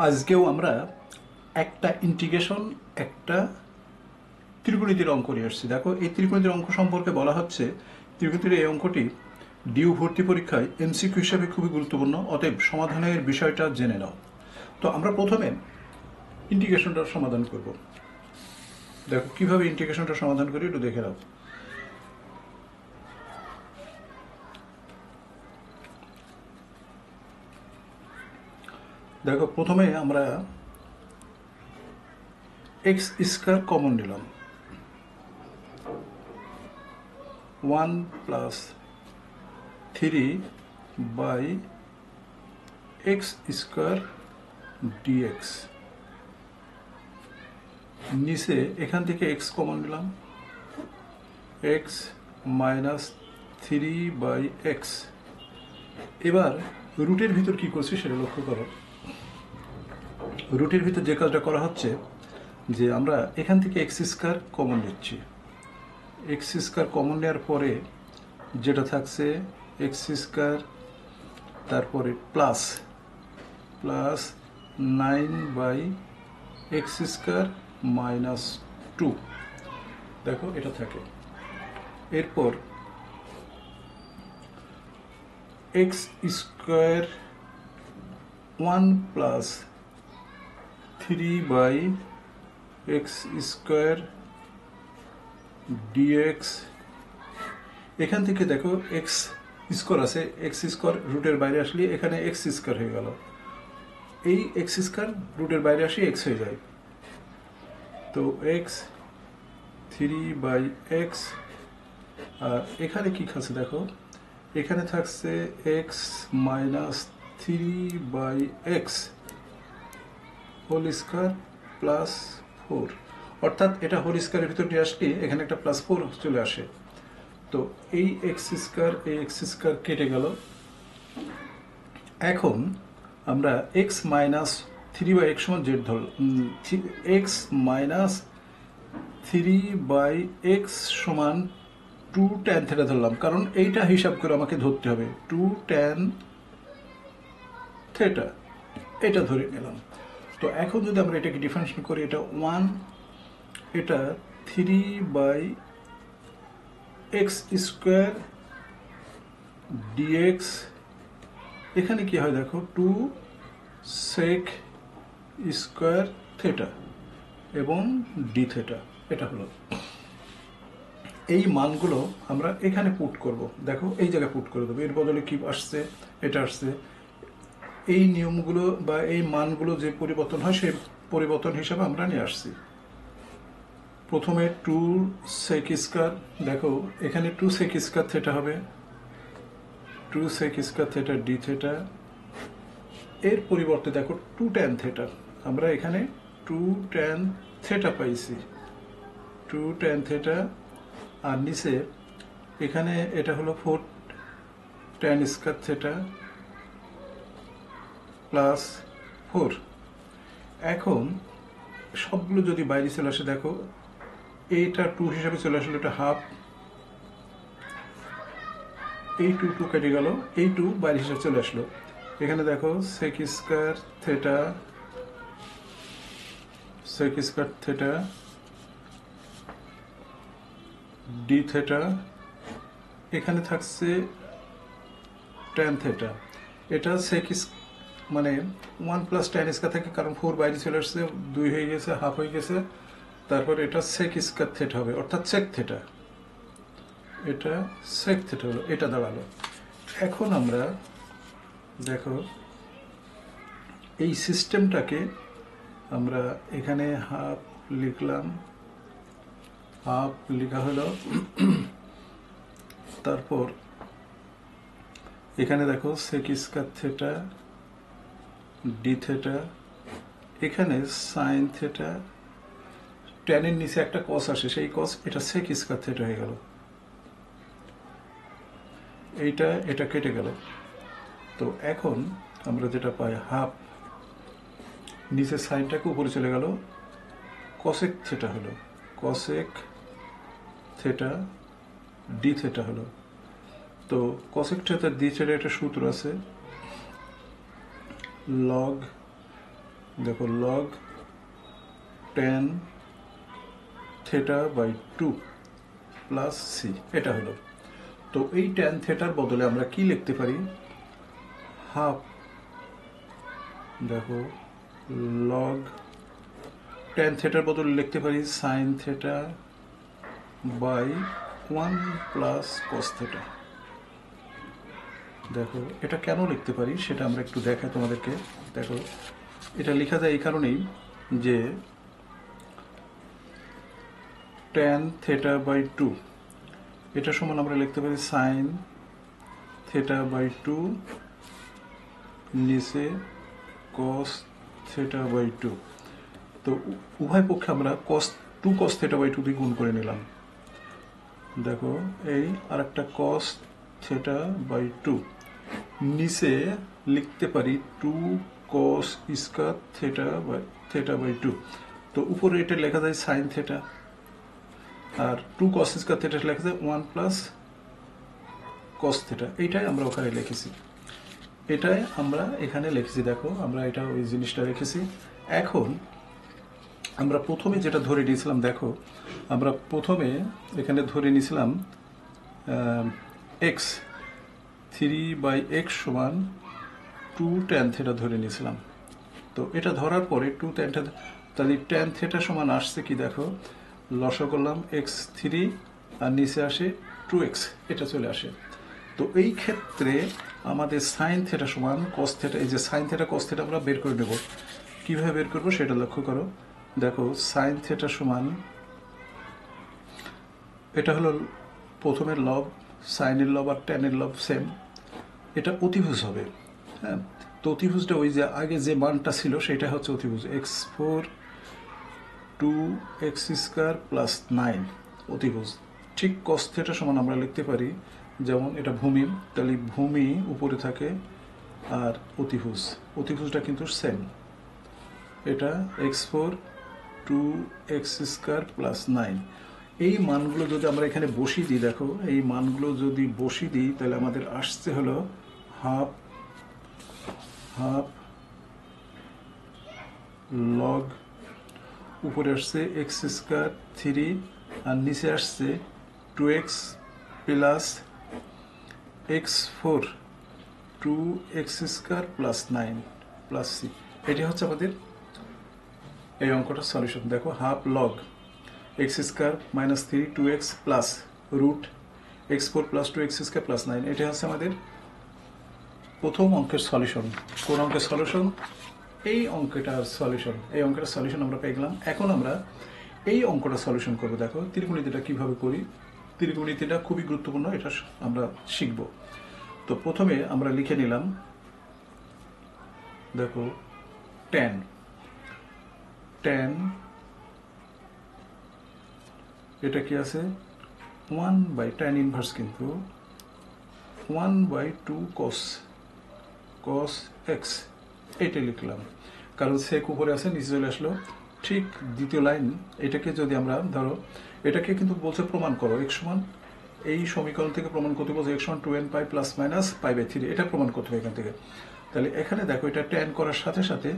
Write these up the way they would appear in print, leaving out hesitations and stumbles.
আজকেও আমরা একটা ইন্টিগ্রেশন একটা ত্রিকোণমিতির অঙ্ক নিয়ে আসছি। দেখো, এই ত্রিকোণমিতির অঙ্ক সম্পর্কে বলা হচ্ছে ত্রিকোণমিতির এই অঙ্কটি ডিউ ভর্তি পরীক্ষায় এমসিকিউ হিসাবে খুবই গুরুত্বপূর্ণ, অতএব সমাধানের বিষয়টা জেনে নাও। তো আমরা প্রথমে ইন্টিগ্রেশনটার সমাধান করব। দেখো কিভাবে ইন্টিগ্রেশনটা সমাধান করি একটু দেখে নাও। দেখো, প্রথমে আমরা এক্স স্কয়ার কমন নিলাম, 1 plus 3 by x square dx. নিচে এখান থেকে এক্স কমন নিলাম, এক্স মাইনাস 3 বাই এক্স। এবার রুটের ভিতর কি করছি সেটা লক্ষ্য করো। রুটের ভিতর যে কাজটা করা হচ্ছে যে আমরা এখান থেকে এক্স স্কয়ার কমন নিচ্ছি। এক্স স্কয়ার কমন নেওয়ার পরে যেটা থাকছে এক্স স্কয়ার, তারপরে plus plus 9 by x square minus 2। দেখো এটা থাকে। এরপর x square 1 plus 3 by x square dx. এখান থেকে দেখো এক্স স্কোয়ার আছে, এক্স স্কোয়ার রুটের বাইরে আসলে এখানে এক্স স্কোয়ার হয়ে গেল। এই এক্স স্কোয়ার রুটের বাইরে আসলে এক্স হয়ে যায়। তো এক্স 3 বাই এক্স। আর এখানে কি খাচ্ছে দেখো, এখানে থাকছে x minus 3 by x whole square plus 4। অর্থাৎ এটা হোল স্কোয়ারের ভিতর নিয়ে আসলে এখানে একটা প্লাস 4 চলে আসে। তো এই এক্স স্কোয়ার এই এক্স স্কোয়ার কেটে গেল। এখন আমরা এক্স মাইনাস 3 বাই এক্স সমান জেড ধরলাম, এক্স মাইনাস 3 বাই এক্স সমান 2 tan থিটা ধরলাম, কারণ এইটা হিসাব করে আমাকে ধরতে হবে। 2 tan থিটা এটা ধরে নিলাম। তো এখন যদি আমরা এটাকে ডিফারেন্সিয়েট করি, এটা 1, এটা 3 বাই এক্স স্কোয়ার ডিএক্স। এখানে কি হয় দেখো, 2 সেক স্কোয়ার থিটা এবং ডি থিটা। এটা হলো এই মানগুলো আমরা এখানে পুট করব। দেখো এই জায়গায় পুট করে দেবো। এর বদলে কি আসছে, এটা আসছে। এই নিয়মগুলো বা এই মানগুলো যে পরিবর্তন হয় সেই পরিবর্তন হিসাবে আমরা নিয়ে আসছি। প্রথমে 2 সেক স্কয়ার, দেখো এখানে 2 সেক স্কয়ার থিটা হবে, 2 sec square theta d theta. এর পরিবর্তে দেখো 2 tan থিটা, আমরা এখানে 2 tan থিটা পাইছি, 2 tan থিটা। আর নিচে এখানে এটা হলো 4 tan স্কয়ার থিটা প্লাস 4। এখন সবগুলো যদি বাইরে চলে আসে, দেখো এইটা 2 হিসাবে চলে আসলো, এটা হাফ, এই 2 কেটে গেল, এই 2 বাইরে হিসাবে চলে আসলো। এখানে দেখো sec square theta, sec square theta d theta. এখানে থাকছে tan থিটা। এটা সেক মানে 1 প্লাস tan স্কয়ার থাকে, কারণ 4 বাইরে চলে আসছে, 2 হয়ে গেছে, হাফ হয়ে গেছে। তারপর এটা সেক স্কয়ার থিটা হবে, অর্থাৎ সেক থিটা। এটা সেক থিটা হলো, এটা দাঁড়ালো। এখন আমরা দেখো এই সিস্টেমটাকে আমরা এখানে হাফ লিখলাম, হাফ লেখা হলো। তারপর এখানে দেখো sec square theta d theta, এখানে সাইন থিটা, ট্যানের নিচে একটা কস আসে, সেই কস, এটা সেক স্কয়ার থিটা হয়ে গেল। এইটা এটা কেটে গেল। তো এখন আমরা যেটা পাই হাফ, নিচে সাইনটাকে উপরে চলে গেল, কসেক থিটা হলো, কসেক থিটা ডি থিটা হলো। তো কসেক থিটা ডি থিটা একটা সূত্র আছে, লগ দেখো log tan theta by 2 plus c, এটা হলো। তো এই tan থিটার বদলে আমরা কি লিখতে পারি? হাফ, দেখো লগ tan থিটার বদলে লিখতে পারি sine theta by 1 plus cos theta. দেখো এটা কেন লিখতে পারি সেটা আমরা একটু দেখাই তোমাদেরকে। দেখো এটা লেখা যায় এই কারণেই যে tan থিটা বাই 2 এটা সমান আমরা লিখতে পারি সাইন থিটা বাই 2 নিচে কস থিটা বাই 2। তো উভয় পক্ষে আমরা টু কস থিটা বাই 2 দিয়ে গুণ করে নিলাম। দেখো এই আরেকটা কস থিটা বাই 2 নিচে লিখতে পারি 2 কস স্কয়ার থিটা বাই 2। তো উপরে এটা লেখা যায় সাইন থিটা, আর 2 কস স্কয়ার থিটা লেখা যায় 1 প্লাস কস থিটা। এইটাই আমরা ওখানে লিখেছি, এটাই আমরা এখানে লিখেছি। দেখো আমরা এটা ওই জিনিসটা রেখেছি। এখন আমরা প্রথমে যেটা ধরে নিয়েছিলাম, দেখো আমরা প্রথমে এখানে ধরে নিয়েছিলাম এক্স 3/x সমান 2 tan থিটা ধরে নিয়েছিলাম। তো এটা ধরার পরে 2 tan থিটা, তাহলে tan থিটা সমান আসছে কি? দেখো লসা করলাম x3 আর নিচে আসে 2x, এটা চলে আসে। তো এই ক্ষেত্রে আমাদের সাইন থিটা সমান কস থিটা, এই যে সাইন থিটা কস থিটা আমরা বের করে নেব। কীভাবে বের করবো সেটা লক্ষ্য করো। দেখো সাইন থিটা সমান, এটা হলো প্রথমের লব, সাইনের লব আর ট্যানের লব সেম, এটা অতিভুজ হবে। হ্যাঁ, তো অতিভুজটা ওই যে আগে যে মানটা ছিল সেটা হচ্ছে অতিভুজ, x4 2x স্কয়ার প্লাস 9 অতিভুজ। ঠিক কস থিটা সমান আমরা লিখতে পারি, যেমন এটা ভূমি, তাহলে ভূমি উপরে থাকে আর অতিভুজটা কিন্তু সেম, এটা x4 2x স্কয়ার প্লাস 9। এই মানগুলো যদি আমরা এখানে বসিয়ে দিই, দেখো এই মানগুলো যদি বসিয়ে দিই তাহলে আমাদের আসছে হলো হাফ লগ, উপরে আসছে x স্কয়ার 3 আর নিচে আসছে 2x plus x4 2x square plus 9 plus c. এটি হচ্ছে আমাদের এই অঙ্কটার সলিউশন। দেখো half log x square minus 3 2x plus root x4 plus 2x square plus 9, এটা হচ্ছে আমাদের প্রথম অঙ্কের সলিউশন। কোন অঙ্কের সলিউশন? এই অঙ্কটার সলিউশন। এই অঙ্কটার সলিউশন আমরা পেয়ে গেলাম। এখন আমরা এই অঙ্কটা সলিউশন করব। দেখো ত্রিকোণমিতিটা কিভাবে করি। ত্রিকোণমিতিটা খুবই গুরুত্বপূর্ণ, এটা আমরা শিখব। তো প্রথমে আমরা লিখে নিলাম, দেখো tan এটা কি আছে 1/tan ইনভার্স, কিন্তু 1/2 cos x, এটা লিখলাম কারণ সেক উপরে আছে নিচে চলে আসলো। ঠিক দ্বিতীয় লাইন, এটাকে যদি আমরা ধরো, এটাকে কিন্তু বলছে প্রমাণ করো x সমান, এই সমীকরণ থেকে প্রমাণ করতে বলছে x সমান 2n পাই প্লাস মাইনাস π/3, এটা প্রমাণ করতে হবে এখান থেকে। তাহলে এখানে দেখো এটা tan করার সাথে সাথে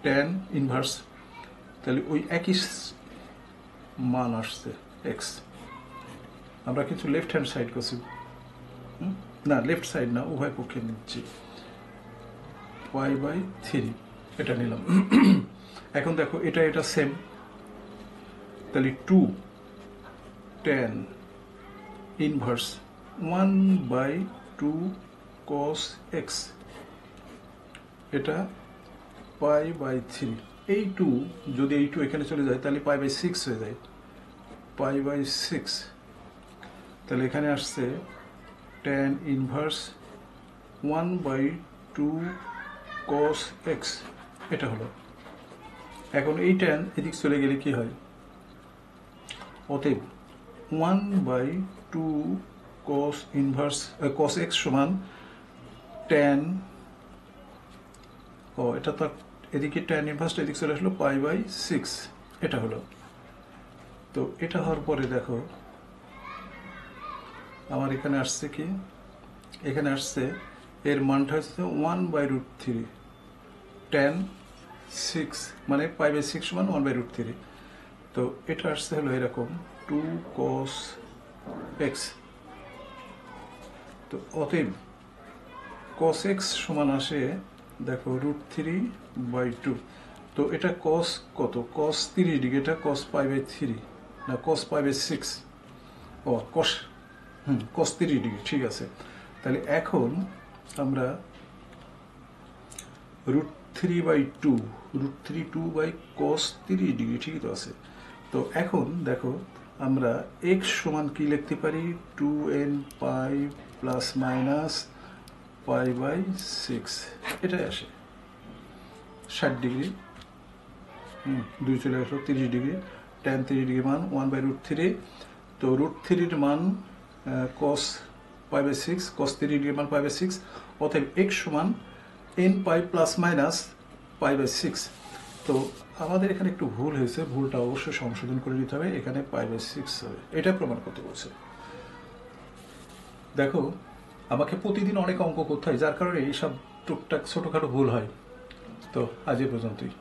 tan ইনভার্স, তাহলে ওই একই মান আসছে x। আমরা কিছু লেফট হ্যান্ড সাইড করছি, না লেফট সাইড না, উভয় পক্ষে নিচ্ছি, π/3 এটা নিলাম। এখন দেখো এটা সেম, তাহলে 2 tan ইনভার্স 1/2 cos x, এটা π/3। এই 2 যদি এই 2 এখানে চলে যায় তাহলে π/6 হয়ে যায়, π/6। তাহলে এখানে আসছে tan ইনভার্স 1/2 cos x, এটা হলো। এখন এই tan এদিক চলে গেলে কি হয়? অতএব 1/2 cos x সমান tan, এটা তো এদিকে tan ইনভার্সটা এদিকে চলে আসলো π/6, এটা হলো। তো এটা হওয়ার পরে দেখো আমার এখানে আসছে কি, এখানে আসছে এর মানটা হচ্ছে 1/√3, tan 6 মানে π/6 সমান 1/√3। তো এটা আসছে হলো এরকম 2 cos x। তো অতএব cos x সমান আসে দেখো √3/2। তো এটা cos কত? cos 30 ডিগ্রি, এটা cos π/3 না cos π/6। ও cos 30 ডিগ্রি, ঠিক আছে। তাহলে এখন আমরা √3/2 √3/2/cos 30 ডিগ্রি, ঠিকই তো আছে। তো এখন দেখো আমরা x সমান কি লিখতে পারি? 2n π ± π/6, এটাই আসে 60 ডিগ্রি। 2 চলে আসলো 30 ডিগ্রি, tan 30 ডিগ্রি মান 1/√3। তো √3 মান cos π/6, cos 30 ডিগ্রি মান π/6। অতএব x সমান n π ± π/6। তো আমাদের এখানে একটু ভুল হয়েছে, ভুলটা অবশ্যই সংশোধন করে দিতে হবে, এখানে π/6 হবে। এটা প্রমাণ করতে বলছে। দেখো আমাকে প্রতিদিন অনেক অঙ্ক করতে হয়, যার কারণে এইসব টুকটাক ছোটোখাটো ভুল হয়। তো আজ এ পর্যন্তই।